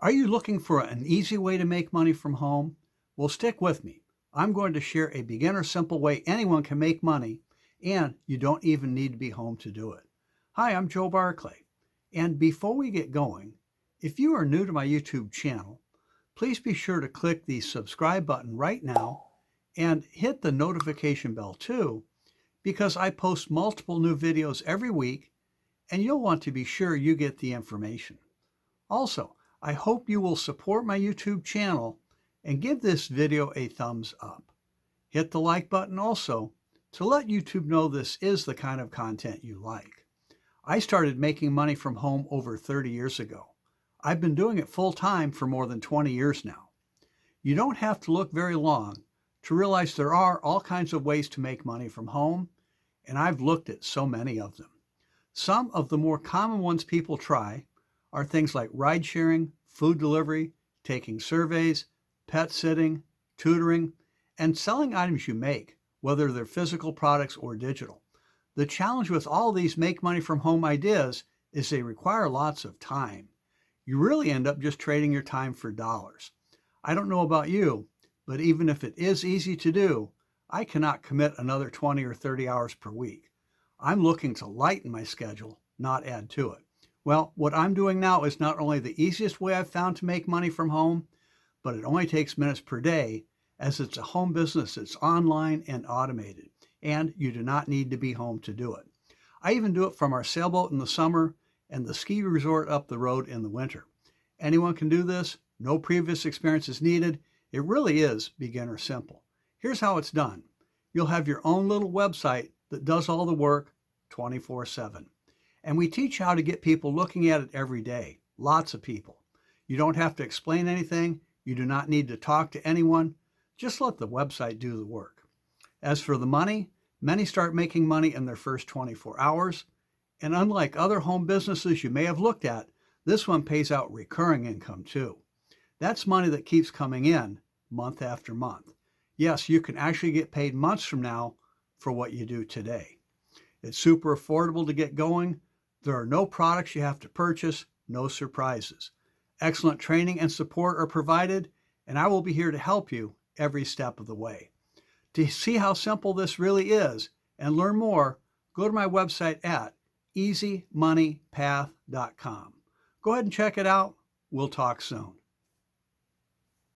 Are you looking for an easy way to make money from home? Well, stick with me. I'm going to share a beginner simple way anyone can make money, and you don't even need to be home to do it. Hi, I'm Joe Barclay. And before we get going, if you are new to my YouTube channel, please be sure to click the subscribe button right now and hit the notification bell too, because I post multiple new videos every week and you'll want to be sure you get the information. Also, I hope you will support my YouTube channel and give this video a thumbs up. Hit the like button also to let YouTube know this is the kind of content you like. I started making money from home over 30 years ago. I've been doing it full time for more than 20 years now. You don't have to look very long to realize there are all kinds of ways to make money from home, and I've looked at so many of them. Some of the more common ones people try are things like ride sharing, food delivery, taking surveys, pet sitting, tutoring, and selling items you make, whether they're physical products or digital. The challenge with all these make money from home ideas is they require lots of time. You really end up just trading your time for dollars. I don't know about you, but even if it is easy to do, I cannot commit another 20 or 30 hours per week. I'm looking to lighten my schedule, not add to it. Well, what I'm doing now is not only the easiest way I've found to make money from home, but it only takes minutes per day, as it's a home business that's online and automated, and you do not need to be home to do it. I even do it from our sailboat in the summer and the ski resort up the road in the winter. Anyone can do this. No previous experience is needed. It really is beginner simple. Here's how it's done. You'll have your own little website that does all the work 24/7. And we teach how to get people looking at it every day. Lots of people. You don't have to explain anything. You do not need to talk to anyone. Just let the website do the work. As for the money, many start making money in their first 24 hours. And unlike other home businesses you may have looked at, this one pays out recurring income too. That's money that keeps coming in month after month. Yes, you can actually get paid months from now for what you do today. It's super affordable to get going. There are no products you have to purchase, no surprises. Excellent training and support are provided, and I will be here to help you every step of the way. To see how simple this really is and learn more, go to my website at easymoneypath.com. Go ahead and check it out. We'll talk soon.